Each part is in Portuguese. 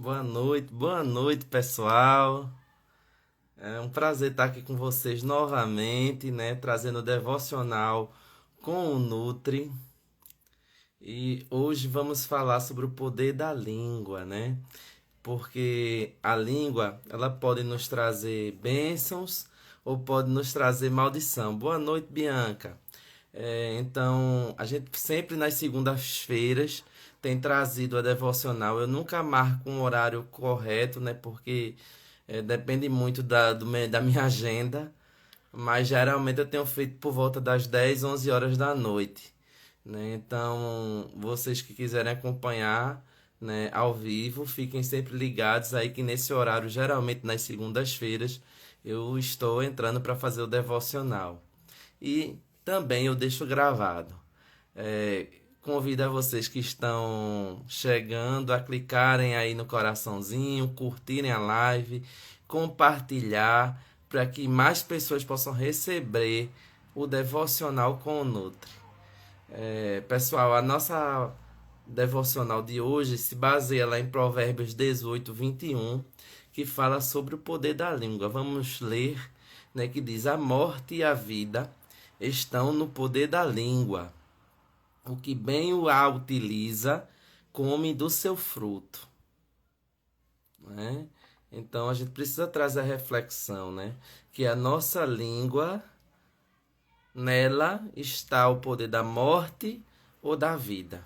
Boa noite, pessoal. É um prazer estar aqui com vocês novamente, né? Trazendo o devocional com o Nutri. E hoje vamos falar sobre o poder da língua, né? Porque a língua, ela pode nos trazer bênçãos ou pode nos trazer maldição. Boa noite, Bianca. Então, a gente sempre nas segundas-feiras tem trazido a devocional. Eu nunca marco um horário correto, né? Porque depende muito da minha agenda. Mas geralmente eu tenho feito por volta das 10 11 horas da noite, né? Então, vocês que quiserem acompanhar, né, ao vivo, fiquem sempre ligados aí que nesse horário, geralmente nas segundas-feiras, eu estou entrando para fazer o devocional. E também eu deixo gravado. É, Convido a vocês que estão chegando a clicarem aí no coraçãozinho, curtirem a live, compartilhar, para que mais pessoas possam receber o devocional com o Nutri. Pessoal, a nossa devocional de hoje se baseia lá em Provérbios 18, 21, que fala sobre o poder da língua. Vamos ler, né, que diz: a morte e a vida estão no poder da língua. O que bem a utiliza, come do seu fruto, né? Então a gente precisa trazer a reflexão, né? Que a nossa língua, nela está o poder da morte ou da vida.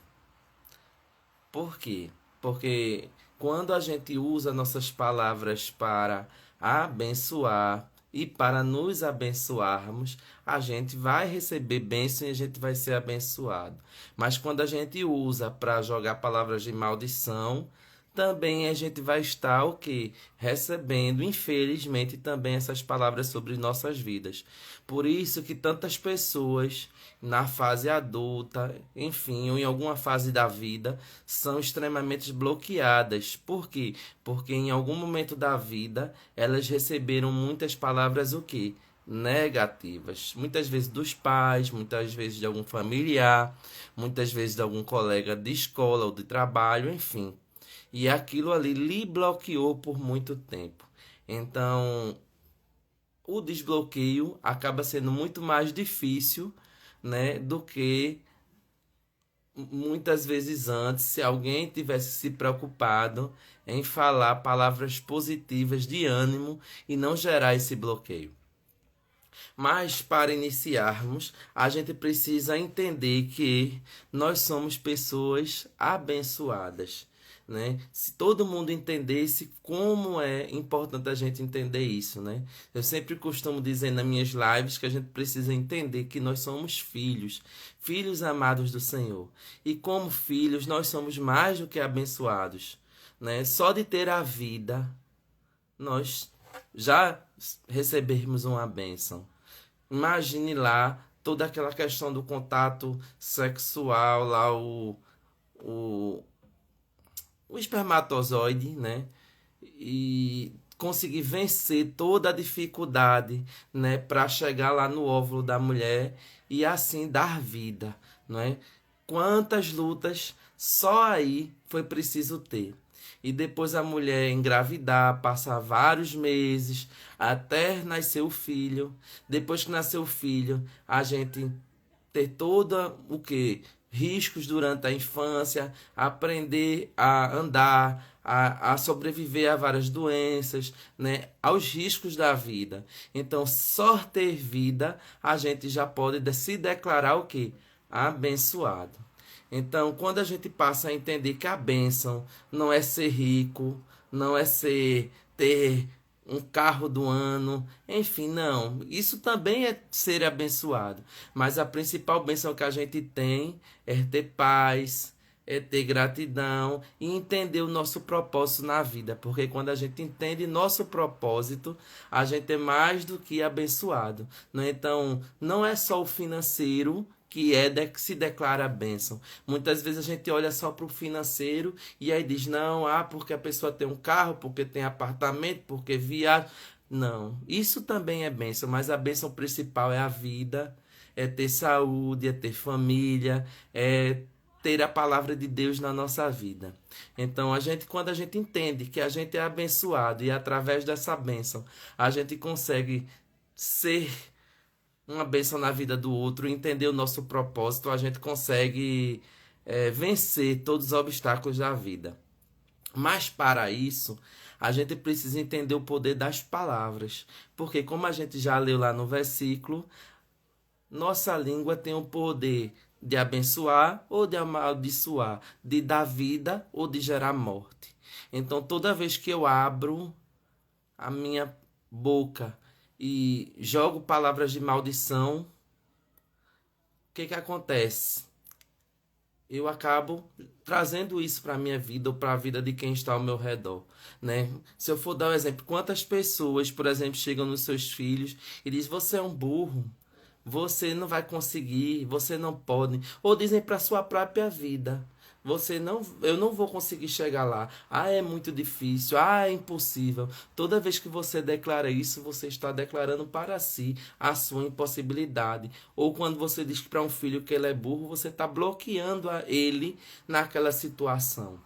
Por quê? Porque quando a gente usa nossas palavras para abençoar e para nos abençoarmos, a gente vai receber bênção e a gente vai ser abençoado. Mas quando a gente usa para jogar palavras de maldição, também a gente vai estar o quê? Recebendo, infelizmente, também essas palavras sobre nossas vidas. Por isso que tantas pessoas na fase adulta, enfim, ou em alguma fase da vida, são extremamente bloqueadas. Por quê? Porque em algum momento da vida elas receberam muitas palavras o quê? Negativas. Muitas vezes dos pais, muitas vezes de algum familiar, muitas vezes de algum colega de escola ou de trabalho, enfim. E aquilo ali lhe bloqueou por muito tempo. Então, o desbloqueio acaba sendo muito mais difícil, né, do que muitas vezes antes, se alguém tivesse se preocupado em falar palavras positivas de ânimo e não gerar esse bloqueio. Mas para iniciarmos, a gente precisa entender que nós somos pessoas abençoadas, né? Se todo mundo entendesse como é importante a gente entender isso, né? Eu sempre costumo dizer nas minhas lives que a gente precisa entender que nós somos filhos, filhos amados do Senhor. E como filhos, nós somos mais do que abençoados, né? Só de ter a vida, nós já recebermos uma bênção. Imagine lá toda aquela questão do contato sexual, lá o, o espermatozoide, né? E conseguir vencer toda a dificuldade, né, para chegar lá no óvulo da mulher e assim dar vida, não é? Quantas lutas só aí foi preciso ter. E depois a mulher engravidar, passar vários meses até nascer o filho. Depois que nasceu o filho, a gente ter toda o que riscos durante a infância, aprender a andar, a sobreviver a várias doenças, né, aos riscos da vida. Então, só ter vida, a gente já pode se declarar o que? Abençoado. Então, quando a gente passa a entender que a bênção não é ser rico, não é ser ter um carro do ano, enfim, não. Isso também é ser abençoado. Mas a principal bênção que a gente tem é ter paz, é ter gratidão e entender o nosso propósito na vida. Porque quando a gente entende nosso propósito, a gente é mais do que abençoado, né? Então, não é só o financeiro que que se declara bênção. Muitas vezes a gente olha só para o financeiro e aí diz, não, porque a pessoa tem um carro, porque tem apartamento, porque viaja. Não, isso também é bênção, mas a bênção principal é a vida, é ter saúde, é ter família, é ter a palavra de Deus na nossa vida. Então, quando a gente entende que a gente é abençoado e através dessa bênção a gente consegue ser uma bênção na vida do outro, entender o nosso propósito, a gente consegue vencer todos os obstáculos da vida. Mas para isso, a gente precisa entender o poder das palavras. Porque, como a gente já leu lá no versículo, nossa língua tem o poder de abençoar ou de amaldiçoar, de dar vida ou de gerar morte. Então, toda vez que eu abro a minha boca e jogo palavras de maldição, o que acontece? Eu acabo trazendo isso para a minha vida ou para a vida de quem está ao meu redor, né? Se eu for dar um exemplo, quantas pessoas, por exemplo, chegam nos seus filhos e dizem: você é um burro, você não vai conseguir, você não pode, ou dizem para sua própria vida: eu não vou conseguir chegar lá. Ah, é muito difícil. Ah, é impossível. Toda vez que você declara isso, você está declarando para si a sua impossibilidade. Ou quando você diz para um filho que ele é burro, você está bloqueando ele naquela situação.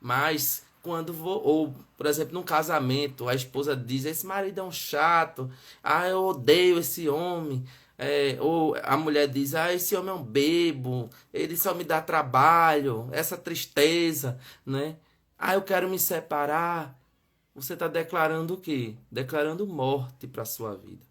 Mas ou, por exemplo, num casamento, a esposa diz: esse marido é um chato, ah, eu odeio esse homem. Ou a mulher diz: ah, esse homem é um bebo, ele só me dá trabalho, essa tristeza, né? Ah, eu quero me separar. Você está declarando o quê? Declarando morte para a sua vida.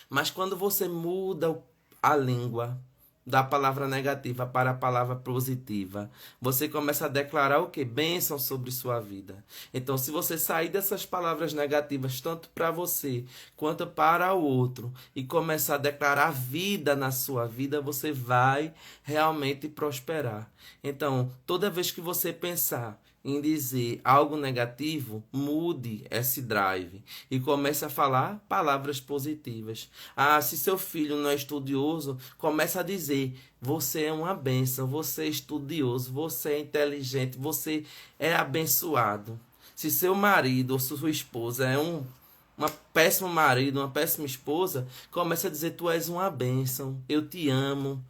Mas quando você muda a língua da palavra negativa para a palavra positiva, você começa a declarar o quê? Bênção sobre sua vida. Então, se você sair dessas palavras negativas, tanto para você quanto para o outro, e começar a declarar vida na sua vida, você vai realmente prosperar. Então, toda vez que você pensar em dizer algo negativo, mude esse drive e comece a falar palavras positivas. Ah, se seu filho não é estudioso, comece a dizer: você é uma bênção, você é estudioso, você é inteligente, você é abençoado. Se seu marido ou sua esposa é uma péssimo marido, uma péssima esposa, comece a dizer: tu és uma bênção, eu te amo.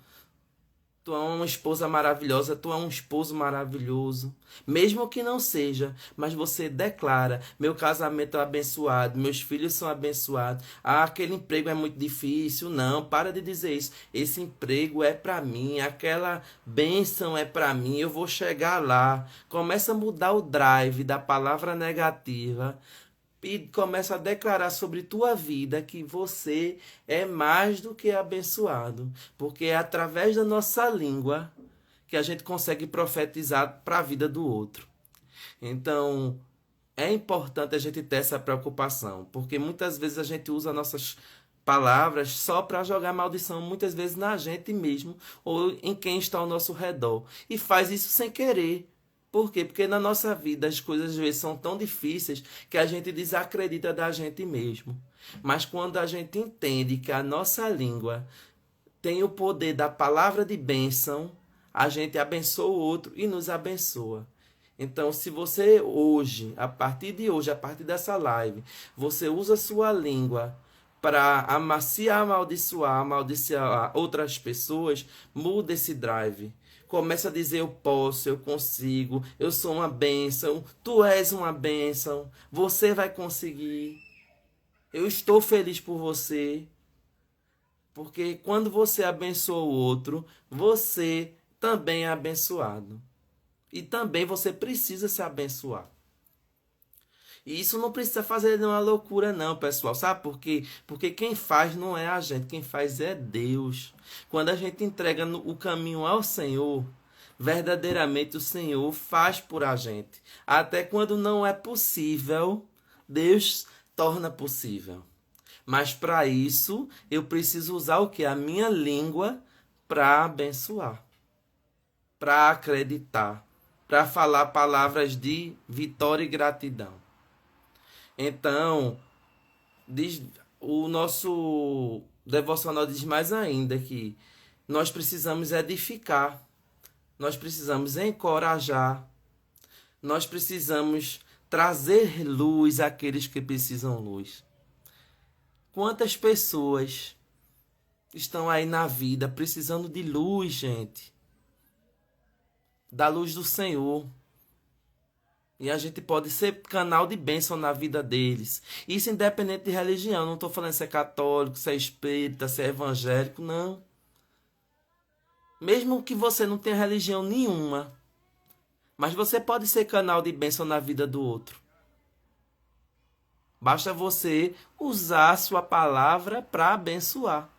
Tu é uma esposa maravilhosa, tu é um esposo maravilhoso. Mesmo que não seja, mas você declara: meu casamento é abençoado, meus filhos são abençoados. Ah, aquele emprego é muito difícil. Não, para de dizer isso. Esse emprego é para mim, aquela bênção é para mim, eu vou chegar lá. Começa a mudar o drive da palavra negativa e começa a declarar sobre tua vida que você é mais do que abençoado, porque é através da nossa língua que a gente consegue profetizar para a vida do outro. Então, é importante a gente ter essa preocupação, porque muitas vezes a gente usa nossas palavras só para jogar maldição, muitas vezes na gente mesmo ou em quem está ao nosso redor, e faz isso sem querer. Por quê? Porque na nossa vida as coisas às vezes são tão difíceis que a gente desacredita da gente mesmo. Mas quando a gente entende que a nossa língua tem o poder da palavra de bênção, a gente abençoa o outro e nos abençoa. Então, se você hoje, a partir de hoje, a partir dessa live, você usa a sua língua para amaciar, amaldiçoar outras pessoas, muda esse drive. Começa a dizer: eu posso, eu consigo, eu sou uma bênção, tu és uma bênção, você vai conseguir, eu estou feliz por você. Porque quando você abençoa o outro, você também é abençoado. E também você precisa se abençoar. E isso não precisa fazer nenhuma loucura não, pessoal. Sabe por quê? Porque quem faz não é a gente, quem faz é Deus. Quando a gente entrega o caminho ao Senhor, verdadeiramente o Senhor faz por a gente. Até quando não é possível, Deus torna possível. Mas para isso, eu preciso usar o quê? A minha língua para abençoar, para acreditar, para falar palavras de vitória e gratidão. Então, o nosso devocional diz mais ainda que nós precisamos edificar, nós precisamos encorajar, nós precisamos trazer luz àqueles que precisam luz. Quantas pessoas estão aí na vida precisando de luz, gente? da luz do Senhor. E a gente pode ser canal de bênção na vida deles. Isso independente de religião. Não estou falando se é católico, se é espírita, se é evangélico, não. Mesmo que você não tenha religião nenhuma, mas você pode ser canal de bênção na vida do outro. Basta você usar a sua palavra para abençoar.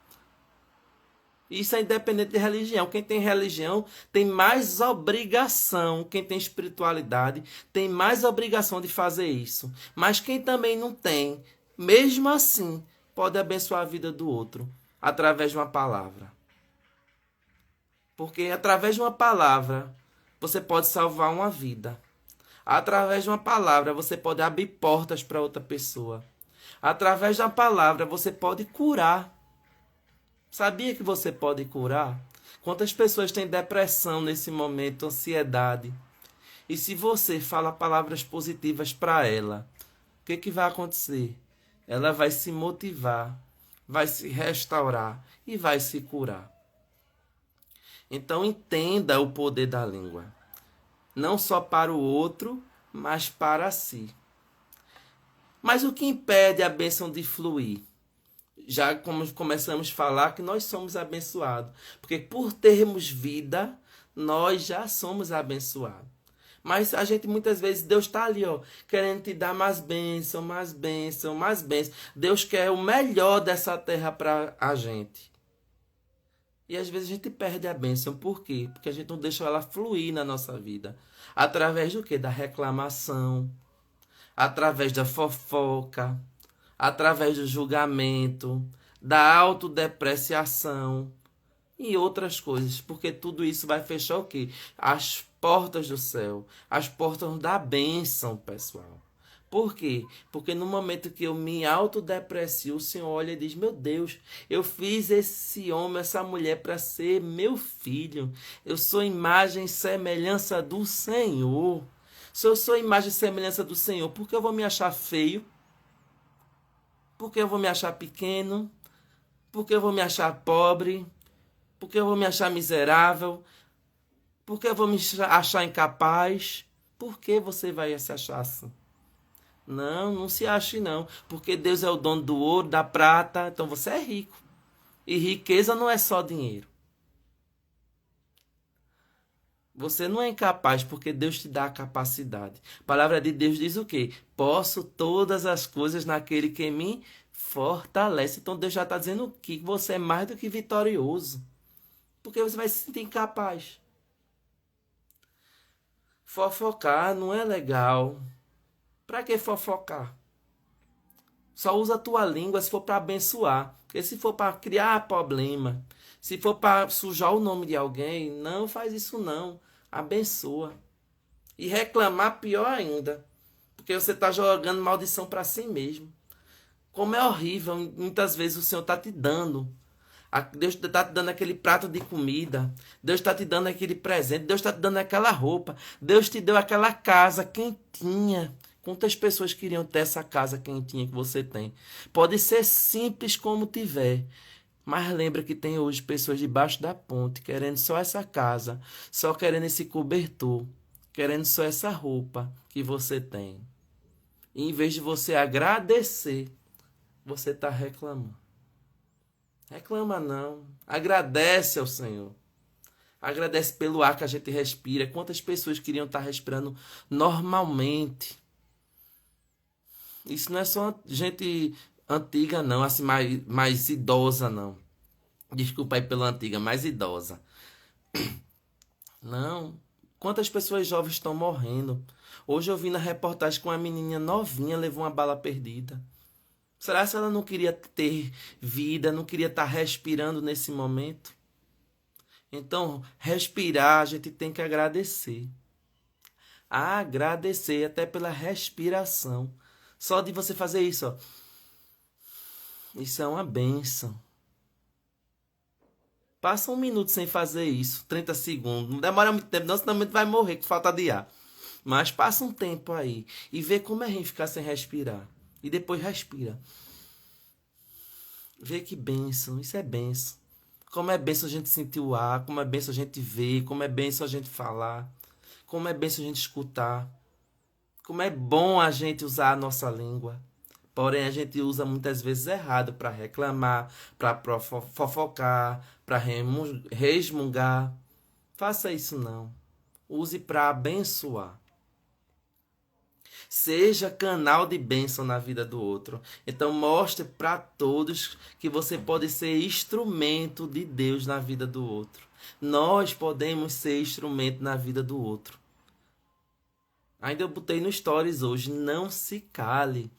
Isso é independente de religião. Quem tem religião tem mais obrigação. Quem tem espiritualidade tem mais obrigação de fazer isso. Mas quem também não tem, mesmo assim, pode abençoar a vida do outro através de uma palavra. Porque através de uma palavra você pode salvar uma vida. Através de uma palavra você pode abrir portas para outra pessoa. Através da palavra você pode curar. Sabia que você pode curar? Quantas pessoas têm depressão nesse momento, ansiedade? E se você fala palavras positivas para ela, o que vai acontecer? Ela vai se motivar, vai se restaurar e vai se curar. Então entenda o poder da língua. Não só para o outro, mas para si. Mas o que impede a bênção de fluir? Já como começamos a falar que nós somos abençoados. Porque por termos vida, nós já somos abençoados. Mas a gente muitas vezes, Deus está ali, ó, querendo te dar mais bênção, mais bênção, mais bênção. Deus quer o melhor dessa terra para a gente. E às vezes a gente perde a bênção. Por quê? Porque a gente não deixa ela fluir na nossa vida. Através do quê? Da reclamação. Através da fofoca. Através do julgamento. Da autodepreciação. E outras coisas. Porque tudo isso vai fechar o quê? As portas do céu. As portas da bênção, pessoal. Por quê? Porque no momento que eu me autodeprecio, o Senhor olha e diz: meu Deus, eu fiz esse homem, essa mulher para ser meu filho. Eu sou imagem e semelhança do Senhor. Se eu sou imagem e semelhança do Senhor, por que eu vou me achar feio? Por que eu vou me achar pequeno? Por que eu vou me achar pobre? Por que eu vou me achar miserável? Por que eu vou me achar incapaz? Por que você vai se achar assim? Não, não se ache não, porque Deus é o dono do ouro, da prata, então você é rico. E riqueza não é só dinheiro. Você não é incapaz porque Deus te dá a capacidade. A palavra de Deus diz o quê? Posso todas as coisas naquele que me fortalece. Então Deus já está dizendo que você é mais do que vitorioso. Porque você vai se sentir incapaz. Fofocar não é legal. Para que fofocar? Só usa a tua língua se for para abençoar. Porque se for para criar problema, se for para sujar o nome de alguém, não faz isso não. Abençoa. E reclamar pior ainda. Porque você está jogando maldição para si mesmo. Como é horrível, muitas vezes o Senhor está te dando. Deus está te dando aquele prato de comida. Deus está te dando aquele presente. Deus está te dando aquela roupa. Deus te deu aquela casa quentinha. Quantas pessoas queriam ter essa casa quentinha que você tem? Pode ser simples como tiver. Mas lembra que tem hoje pessoas debaixo da ponte querendo só essa casa. Só querendo esse cobertor. Querendo só essa roupa que você tem. E em vez de você agradecer, você está reclamando. Reclama não. Agradece ao Senhor. Agradece pelo ar que a gente respira. Quantas pessoas queriam estar respirando normalmente? Isso não é só gente antiga, não. Assim, mais idosa, não. Desculpa aí pela antiga, mais idosa. Não. Quantas pessoas jovens estão morrendo? Hoje eu vi na reportagem que uma menininha novinha levou uma bala perdida. Será que ela não queria ter vida, não queria estar respirando nesse momento? Então, respirar, a gente tem que agradecer. Agradecer até pela respiração. Só de você fazer isso, ó. Isso é uma bênção. Passa 1 minuto sem fazer isso, 30 segundos. Não demora muito tempo, não, senão vai morrer com falta de ar. Mas passa um tempo aí e vê como é ruim ficar sem respirar. E depois respira. Vê que bênção, isso é bênção. Como é bênção a gente sentir o ar, como é bênção a gente ver, como é bênção a gente falar. Como é bênção a gente escutar. Como é bom a gente usar a nossa língua. Porém, a gente usa muitas vezes errado para reclamar, para fofocar, para resmungar. Faça isso não. Use para abençoar. Seja canal de bênção na vida do outro. Então mostre para todos que você pode ser instrumento de Deus na vida do outro. Nós podemos ser instrumento na vida do outro. Ainda eu botei no Stories hoje, não se cale.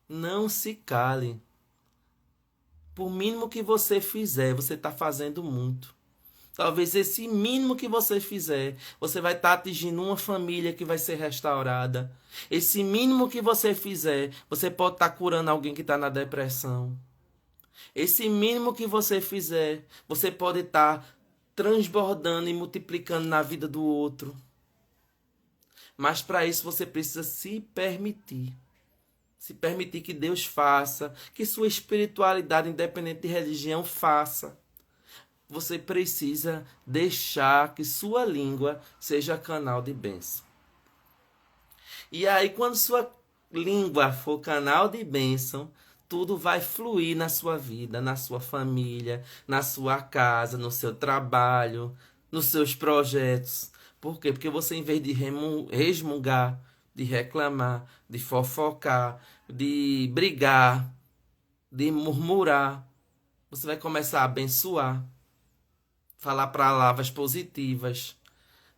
Não se cale. Por mínimo que você fizer, você está fazendo muito. Talvez esse mínimo que você fizer, você vai estar atingindo uma família que vai ser restaurada. Esse mínimo que você fizer, você pode estar curando alguém que está na depressão. Esse mínimo que você fizer, você pode estar transbordando e multiplicando na vida do outro. Mas para isso você precisa se permitir. Se permitir que Deus faça, que sua espiritualidade, independente de religião, faça. Você precisa deixar que sua língua seja canal de bênção. E aí, quando sua língua for canal de bênção, tudo vai fluir na sua vida, na sua família, na sua casa, no seu trabalho, nos seus projetos. Por quê? Porque você, em vez de resmungar, de reclamar, de fofocar, de brigar, de murmurar, você vai começar a abençoar. Falar palavras positivas,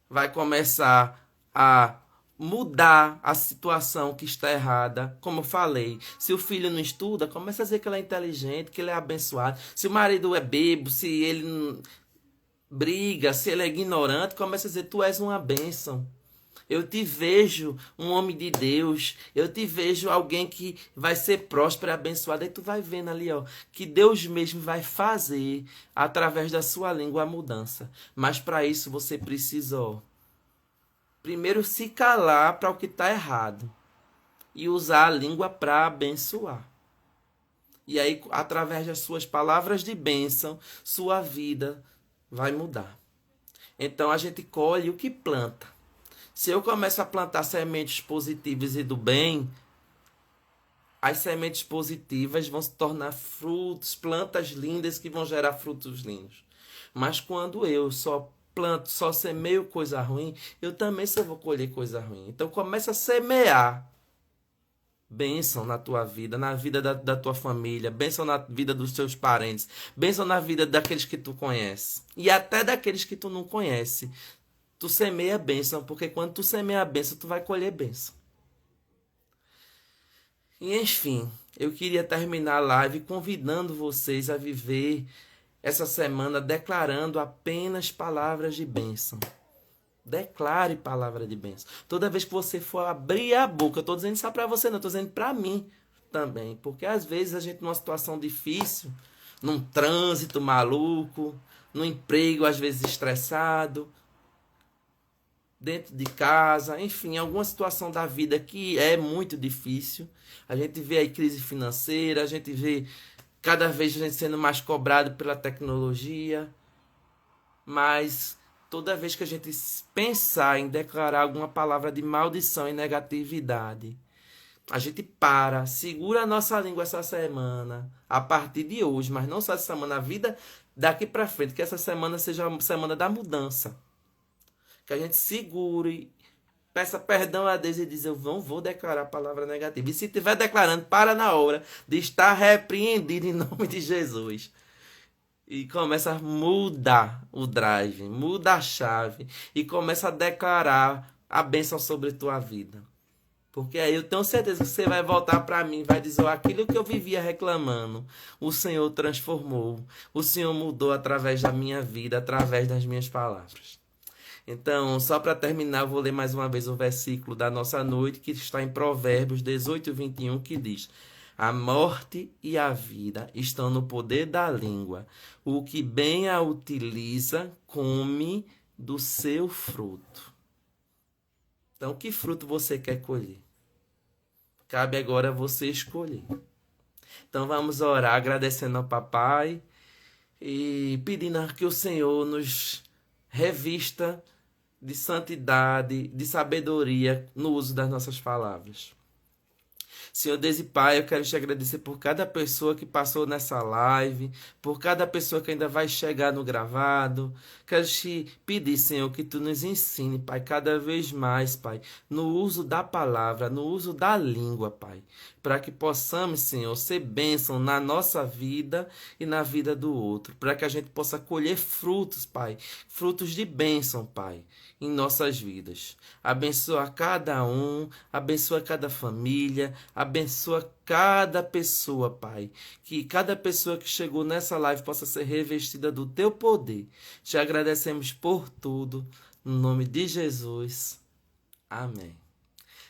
vai começar a mudar a situação que está errada. Como eu falei, se o filho não estuda, começa a dizer que ele é inteligente, que ele é abençoado. Se o marido é bebo, se ele briga, se ele é ignorante, começa a dizer, tu és uma bênção. Eu te vejo um homem de Deus. Eu te vejo alguém que vai ser próspero e abençoado. Aí tu vai vendo ali, ó, que Deus mesmo vai fazer, através da sua língua, a mudança. Mas para isso você precisa, ó, primeiro se calar para o que está errado. E usar a língua para abençoar. E aí, através das suas palavras de bênção, sua vida vai mudar. Então a gente colhe o que planta. Se eu começo a plantar sementes positivas e do bem, as sementes positivas vão se tornar frutos, plantas lindas que vão gerar frutos lindos. Mas quando eu só planto, só semeio coisa ruim, eu também só vou colher coisa ruim. Então começa a semear bênção na tua vida, na vida da tua família, bênção na vida dos teus parentes, bênção na vida daqueles que tu conhece e até daqueles que tu não conhece. Tu semeia a bênção, porque quando tu semeia a bênção, tu vai colher bênção. E enfim, eu queria terminar a live convidando vocês a viver essa semana declarando apenas palavras de bênção. Declare palavra de bênção. Toda vez que você for abrir a boca, eu estou dizendo isso para você, não, estou dizendo para mim também. Porque às vezes a gente numa situação difícil, num trânsito maluco, num emprego às vezes estressado, dentro de casa, enfim, alguma situação da vida que é muito difícil. A gente vê aí crise financeira, a gente vê cada vez a gente sendo mais cobrado pela tecnologia, mas toda vez que a gente pensar em declarar alguma palavra de maldição e negatividade, a gente segura a nossa língua essa semana, a partir de hoje, mas não só essa semana, a vida daqui para frente, que essa semana seja a semana da mudança. Que a gente segure, peça perdão a Deus e diz, eu não vou declarar palavra negativa. E se estiver declarando, para na hora de estar repreendido em nome de Jesus. E começa a mudar o drive, muda a chave e começa a declarar a bênção sobre a tua vida. Porque aí eu tenho certeza que você vai voltar para mim, vai dizer, aquilo que eu vivia reclamando, o Senhor transformou, o Senhor mudou através da minha vida, através das minhas palavras. Então, só para terminar, eu vou ler mais uma vez o versículo da nossa noite, que está em Provérbios 18, 21, que diz: a morte e a vida estão no poder da língua. O que bem a utiliza, come do seu fruto. Então, que fruto você quer colher? Cabe agora você escolher. Então, vamos orar agradecendo ao Papai e pedindo que o Senhor nos revista de santidade, de sabedoria no uso das nossas palavras. Senhor Deus e Pai, eu quero te agradecer por cada pessoa que passou nessa live, por cada pessoa que ainda vai chegar no gravado. Quero te pedir, Senhor, que tu nos ensine, Pai, cada vez mais, Pai, no uso da palavra, no uso da língua, Pai, para que possamos, Senhor, ser bênção na nossa vida e na vida do outro, para que a gente possa colher frutos, Pai, frutos de bênção, Pai, em nossas vidas. Abençoa cada um, abençoa cada família, abençoa cada pessoa, Pai. Que cada pessoa que chegou nessa live possa ser revestida do teu poder. Te agradecemos por tudo. No nome de Jesus. Amém.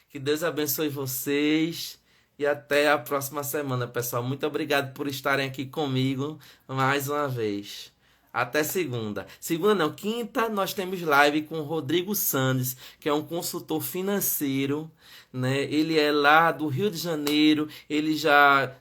Que Deus abençoe vocês. E até a próxima semana, pessoal. Muito obrigado por estarem aqui comigo mais uma vez. Até segunda. Segunda não, quinta nós temos live com o Rodrigo Sandes, que é um consultor financeiro, né? Ele é lá do Rio de Janeiro, ele já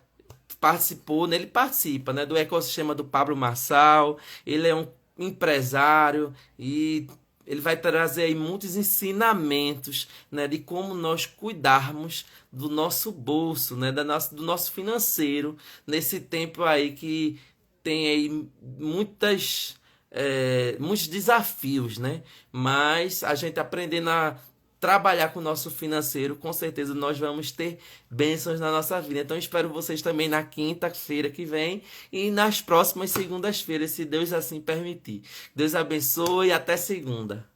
participou, né? Ele participa, né, do ecossistema do Pablo Marçal, ele é um empresário e ele vai trazer aí muitos ensinamentos, né, de como nós cuidarmos do nosso bolso, né, do nosso financeiro, nesse tempo aí que tem aí muitos desafios, né? Mas a gente aprendendo a trabalhar com o nosso financeiro, com certeza nós vamos ter bênçãos na nossa vida. Então espero vocês também na quinta-feira que vem e nas próximas segundas-feiras, se Deus assim permitir. Deus abençoe e até segunda.